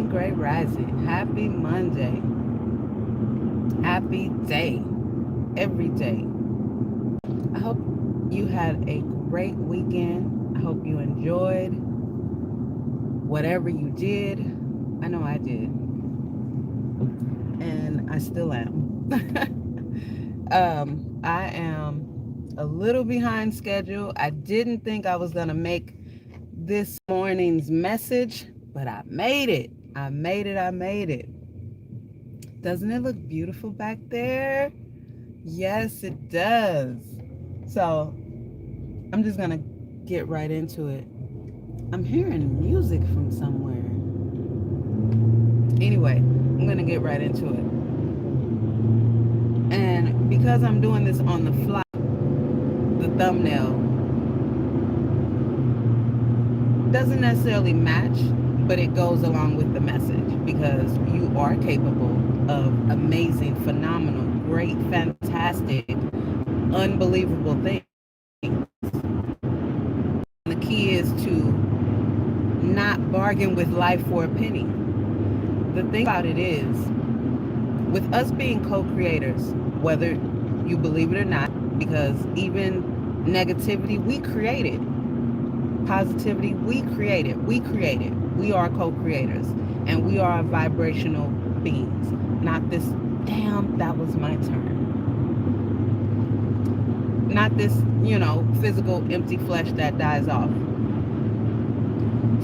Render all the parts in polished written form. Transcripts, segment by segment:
Great rising. Happy Monday. Happy day. Every day. I hope you had a great weekend. I hope you enjoyed whatever you did. I know I did. And I still am. I am a little behind schedule. I didn't think I was going to make this morning's message, but I made it. I made it. I made it. Doesn't it look beautiful back there? Yes, it does. So I'm just gonna get right into it. I'm hearing music from somewhere. Anyway, I'm gonna get right into it. And because I'm doing this on the fly, the thumbnail doesn't necessarily match, but it goes along with the message because you are capable of amazing, phenomenal, great, fantastic, unbelievable things. The key is to not bargain with life for a penny. The thing about it is, with us being co-creators, whether you believe it or not, because even negativity, we create it. Positivity, we create it. We are co-creators, and we are vibrational beings. Not this, damn, that was my turn. Not this, physical empty flesh that dies off.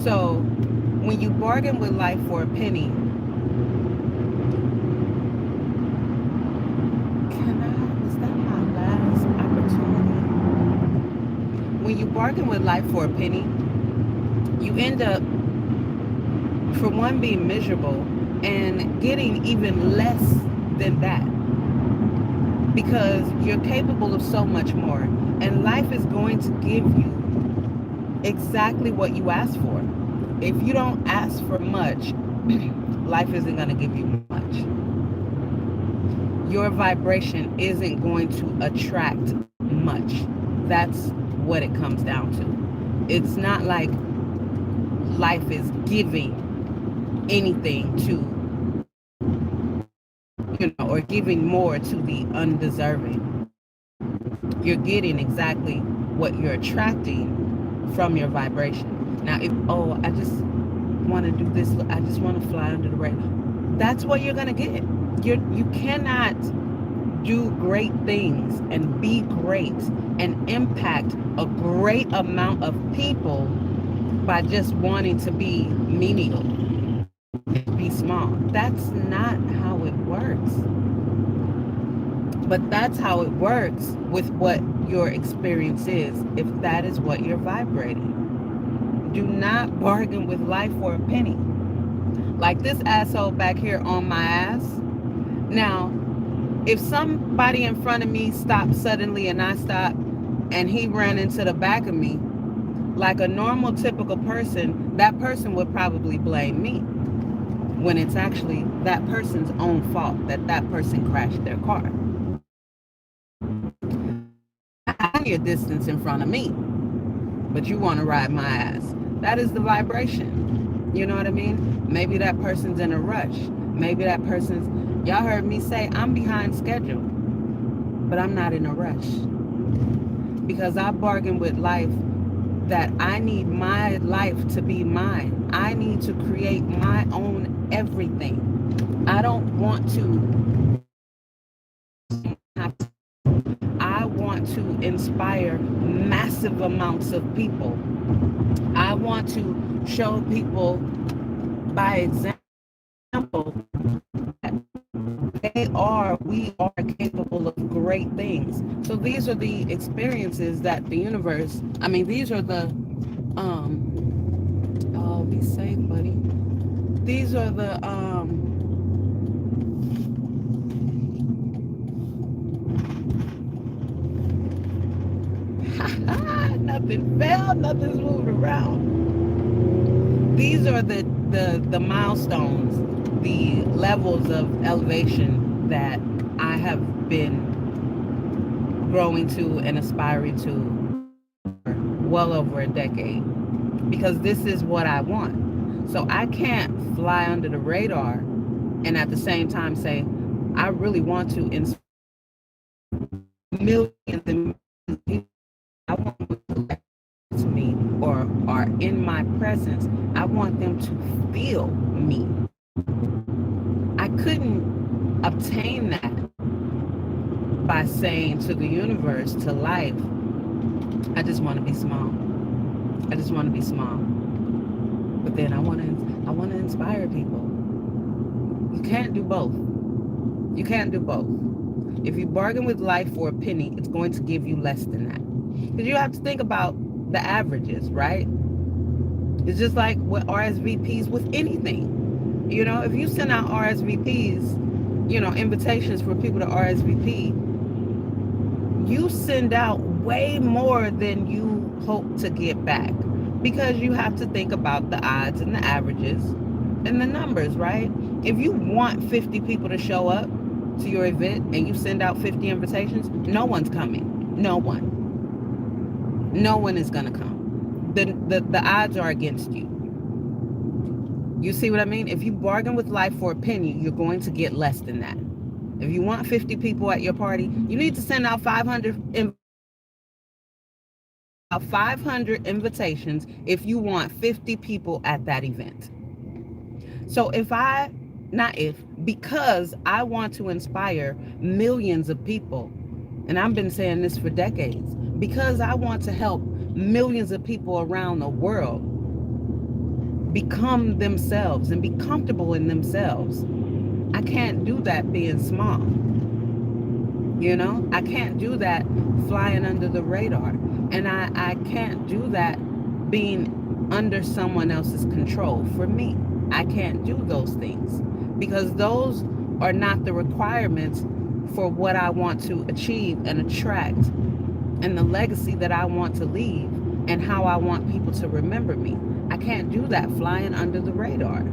So when you bargain with life for a penny, is that my last opportunity? When you bargain with life for a penny, you end up, for one, being miserable and getting even less than that, because you're capable of so much more, and life is going to give you exactly what you ask for. If you don't ask for much, life isn't going to give you much. Your vibration isn't going to attract much. That's what it comes down to. It's not like life is giving anything to, or giving more to the undeserving. You're getting exactly what you're attracting from your vibration. Now, I just want to do this, I just want to fly under the radar, that's what you're going to get. You cannot do great things and be great and impact a great amount of people by just wanting to be menial, be small. That's not how it works. But that's how it works with what your experience is, if that is what you're vibrating. Do not bargain with life for a penny. Like this asshole back here on my ass. Now, if somebody in front of me stopped suddenly and I stopped and he ran into the back of me, like a normal, typical person, that person would probably blame me, when it's actually that person's own fault that that person crashed their car. I'm your distance in front of me, but you want to ride my ass. That is the vibration. You know what I mean? Maybe that person's in a rush. Maybe that person's, y'all heard me say I'm behind schedule, but I'm not in a rush, because I bargain with life that I need my life to be mine. I need to create my own everything. I don't want to, I want to inspire massive amounts of people. I want to show people by example that we are capable of great things. So these are the experiences that the universe, these are the, oh, be safe, buddy. These are the, nothing fell, nothing's moved around. These are the milestones, the levels of elevation that I have been growing to and aspiring to for well over a decade, because this is what I want. So I can't fly under the radar and at the same time say, I really want to inspire millions and millions of people. I want them to listen to me or are in my presence. I want them to feel me. I couldn't obtain that by saying to the universe, to life, I just want to be small. I just want to be small. But then I want to inspire people. You can't do both. You can't do both. If you bargain with life for a penny, it's going to give you less than that. Because you have to think about the averages, right? It's just like with RSVPs with anything. You know, if you send out RSVPs, invitations for people to RSVP, you send out way more than you hope to get back, because you have to think about the odds and the averages and the numbers, right? If you want 50 people to show up to your event and you send out 50 invitations, no one's coming. No one is going to come. The odds are against you. You see what I mean? If you bargain with life for a penny, you're going to get less than that. If you want 50 people at your party, you need to send out 500 invitations if you want 50 people at that event. So because I want to inspire millions of people, and I've been saying this for decades, because I want to help millions of people around the world become themselves and be comfortable in themselves, I can't do that being small. I can't do that flying under the radar. And I can't do that being under someone else's control. For me, I can't do those things because those are not the requirements for what I want to achieve and attract and the legacy that I want to leave and how I want people to remember me. I can't do that flying under the radar.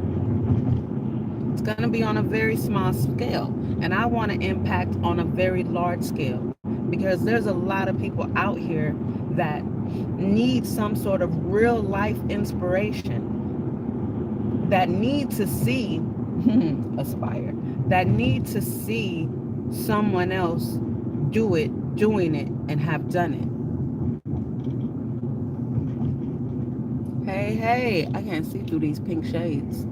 It's going to be on a very small scale, and I want to impact on a very large scale, because there's a lot of people out here that need some sort of real life inspiration, that need to see aspire, that need to see someone else doing it and have done it. Hey, I can't see through these pink shades.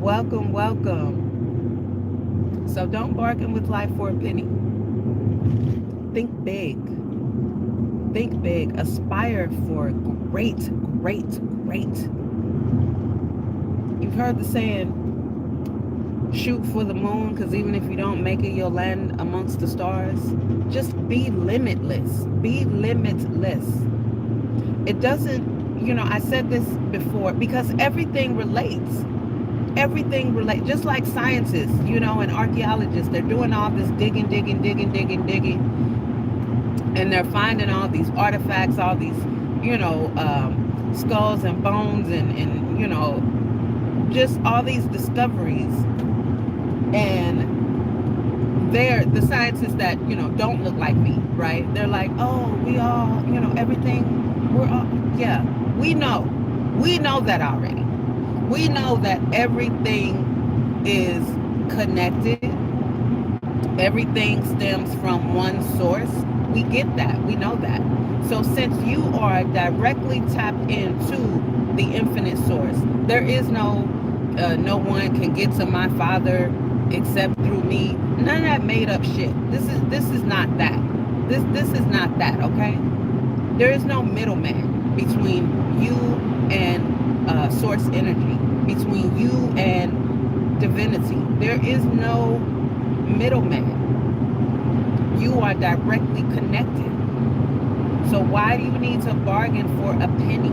Welcome. So don't bargain with life for a penny. Think big. Aspire for great. You've heard the saying, shoot for the moon, because even if you don't make it, you'll land amongst the stars. Just be limitless. It doesn't, I said this before, because everything relates. Just like scientists, and archaeologists, they're doing all this digging, and they're finding all these artifacts, all these, skulls and bones and just all these discoveries. And they're the scientists that, don't look like me, right? They're like, oh, we all, everything, we're all, yeah, we know that already. We know that everything is connected. Everything stems from one source. We get that. We know that. So since you are directly tapped into the infinite source, there is no one can get to my Father except through me. None of that made up shit. This is not that. This is not that, okay? There is no middleman between you and source energy, between you and divinity. There is no middleman. You are directly connected. So why do you need to bargain for a penny?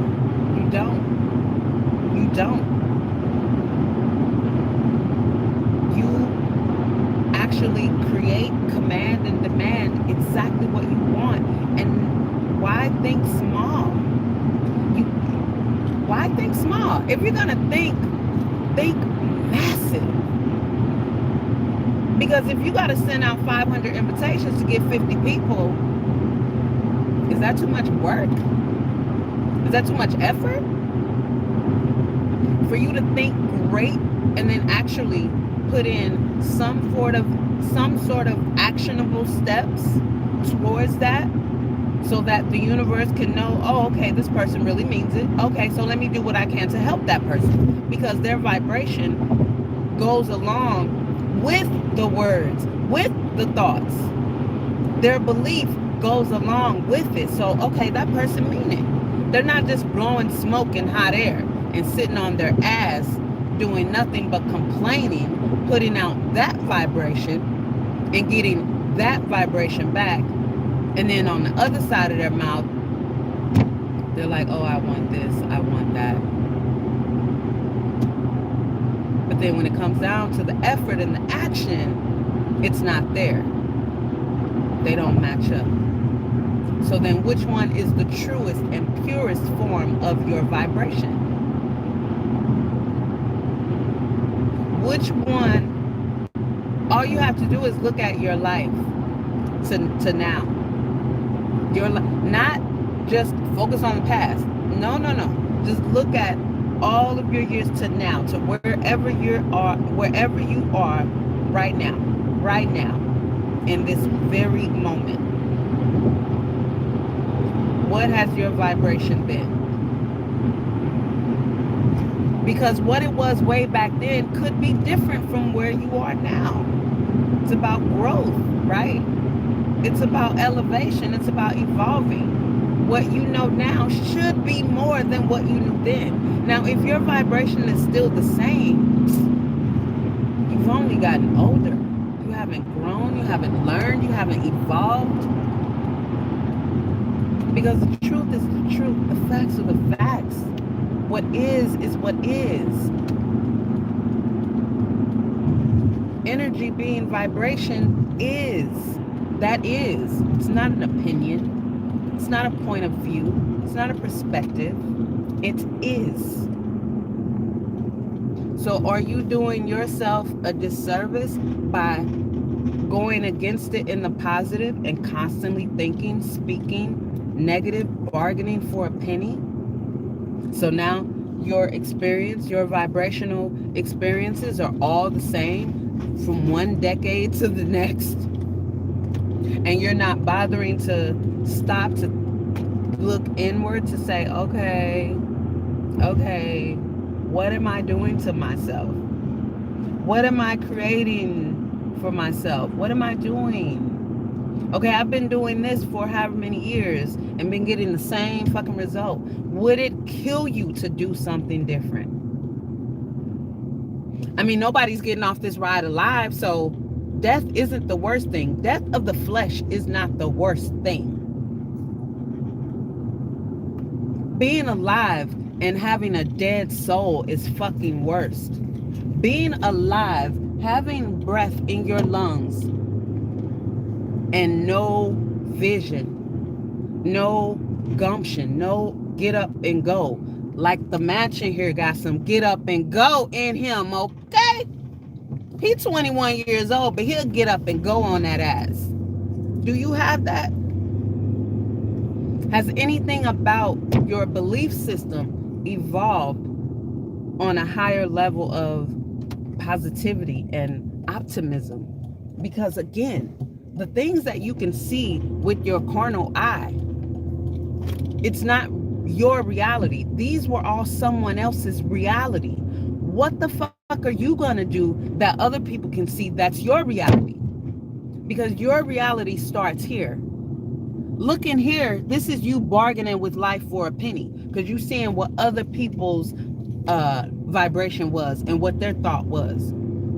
You don't. You actually create, command, and demand exactly what you want. And why think small? Why think small? If you're gonna think massive. Because if you got to send out 500 invitations to get 50 people, is that too much work? Is that too much effort for you to think great and then actually put in some sort of actionable steps towards that, so that the universe can know, oh, okay, this person really means it. Okay, so let me do what I can to help that person, because their vibration goes along with the words, with the thoughts. Their belief goes along with it. So, okay, that person mean it. They're not just blowing smoke in hot air and sitting on their ass doing nothing but complaining, putting out that vibration and getting that vibration back. And then on the other side of their mouth, they're like, oh, I want this, I want that. But then when it comes down to the effort and the action, it's not there. They don't match up. So then which one is the truest and purest form of your vibration? Which one? All you have to do is look at your life to now. Not just focus on the past. No, no, no. Just look at all of your years to now, to wherever you are right now, in this very moment. What has your vibration been? Because what it was way back then could be different from where you are now. It's about growth, right? It's about elevation. It's about evolving. What you know now should be more than what you knew then. Now, if your vibration is still the same, you've only gotten older. You haven't grown. You haven't learned. You haven't evolved. Because the truth is the truth. The facts are the facts. What is what is. Energy being vibration is. That is. It's not an opinion. It's not a point of view. It's not a perspective. It is. So are you doing yourself a disservice by going against it in the positive and constantly thinking, speaking negative, bargaining for a penny? So now your experience, your vibrational experiences are all the same from one decade to the next. And you're not bothering to stop to look inward to say, okay, what am I doing to myself? What am I creating for myself? What am I doing? Okay, I've been doing this for however many years and been getting the same fucking result. Would it kill you to do something different? I mean, nobody's getting off this ride alive, so death isn't the worst thing. Death of the flesh is not the worst thing. Being alive and having a dead soul is fucking worst. Being alive, having breath in your lungs, and no vision, no gumption, no get up and go. Like the mansion here got some get up and go in him, okay? He's 21 years old, but he'll get up and go on that ass. Do you have that? Has anything about your belief system evolved on a higher level of positivity and optimism? Because again, the things that you can see with your carnal eye, it's not your reality. These were all someone else's reality. What the fuck are you gonna do that other people can see that's your reality? Because your reality starts here. Look in here, this is you bargaining with life for a penny, because you seeing what other people's vibration was and what their thought was.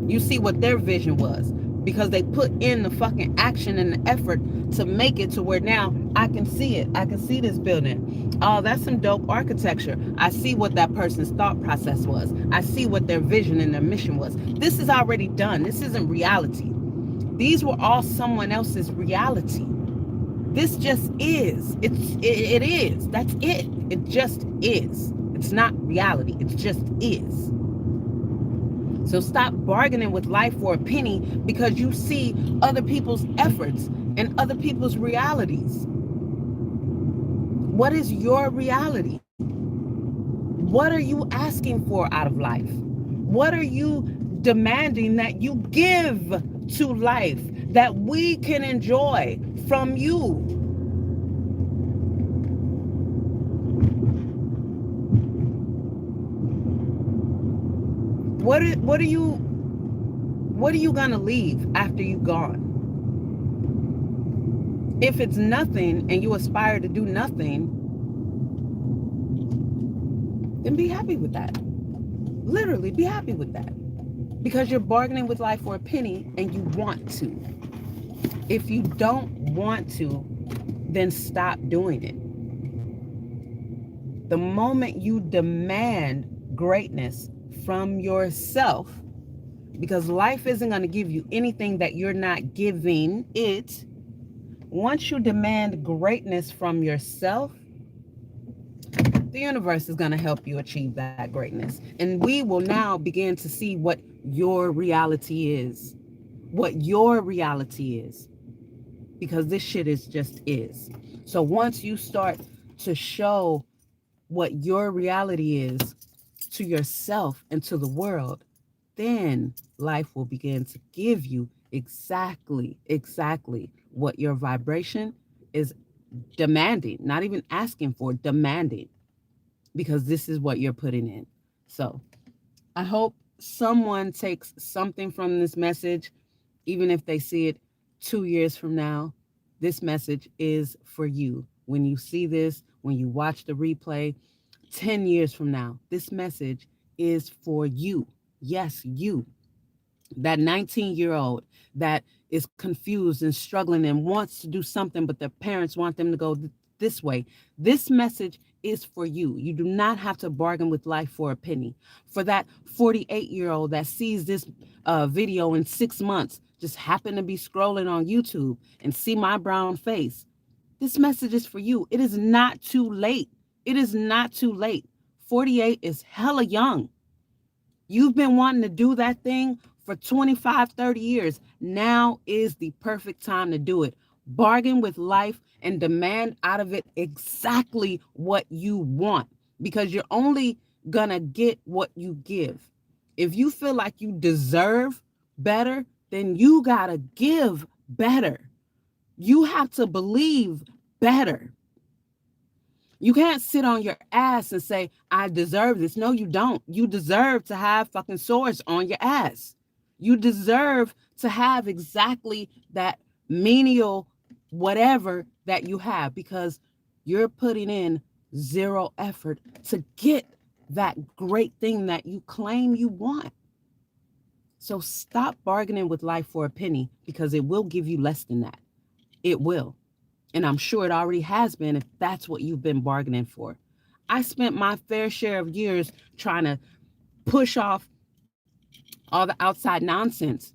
You see what their vision was, because they put in the fucking action and the effort to make it to where now I can see it. I can see this building. Oh, that's some dope architecture. I see what that person's thought process was. I see what their vision and their mission was. This is already done. This isn't reality. These were all someone else's reality. This just is. It is. That's it. It just is. It's not reality. It just is. So stop bargaining with life for a penny because you see other people's efforts and other people's realities. What is your reality? What are you asking for out of life? What are you demanding that you give to life that we can enjoy from you? What are you gonna leave after you gone? If it's nothing and you aspire to do nothing, then be happy with that. Literally be happy with that. Because you're bargaining with life for a penny and you want to. If you don't want to, then stop doing it. The moment you demand greatness from yourself, because life isn't going to give you anything that you're not giving it, once you demand greatness from yourself, the universe is going to help you achieve that greatness. And we will now begin to see what your reality is. What your reality is. Because this shit is just is. So once you start to show what your reality is to yourself and to the world, then life will begin to give you exactly what your vibration is demanding, not even asking for, demanding, because this is what you're putting in. So I hope someone takes something from this message, even if they see it 2 years from now. This message is for you. When you see this, when you watch the replay, 10 years from now, this message is for you. Yes, you. That 19-year-old that is confused and struggling and wants to do something, but their parents want them to go this way. This message is for you. You do not have to bargain with life for a penny. For that 48-year-old that sees this video in 6 months, just happen to be scrolling on YouTube and see my brown face, this message is for you. It is not too late. It is not too late. 48 is hella young. You've been wanting to do that thing for 25, 30 years. Now is the perfect time to do it. Bargain with life and demand out of it exactly what you want, because you're only going to get what you give. If you feel like you deserve better, then you got to give better. You have to believe better. You can't sit on your ass and say, I deserve this. No, you don't. You deserve to have fucking sores on your ass. You deserve to have exactly that menial whatever that you have, because you're putting in zero effort to get that great thing that you claim you want. So stop bargaining with life for a penny, because it will give you less than that. It will. And I'm sure it already has been, if that's what you've been bargaining for. I spent my fair share of years trying to push off all the outside nonsense.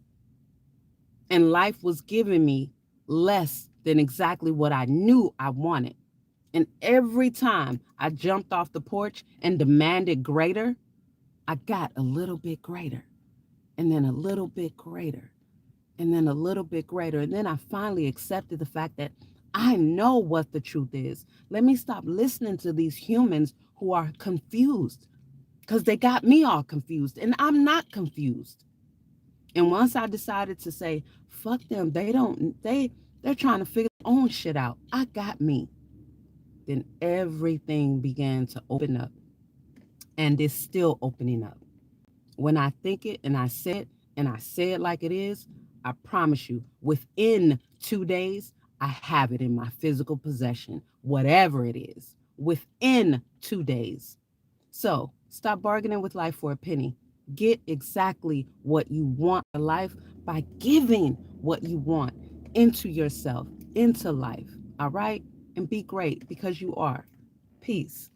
And life was giving me less than exactly what I knew I wanted. And every time I jumped off the porch and demanded greater, I got a little bit greater, and then a little bit greater, and then a little bit greater. And then I finally accepted the fact that I know what the truth is. Let me stop listening to these humans who are confused, because they got me all confused and I'm not confused. And once I decided to say, fuck them, they're trying to figure their own shit out. I got me. Then everything began to open up, and it's still opening up. When I think it and I say it and I say it like it is, I promise you, within 2 days, I have it in my physical possession, whatever it is, within 2 days. So stop bargaining with life for a penny. Get exactly what you want in life by giving what you want into yourself, into life. All right? And be great, because you are. Peace.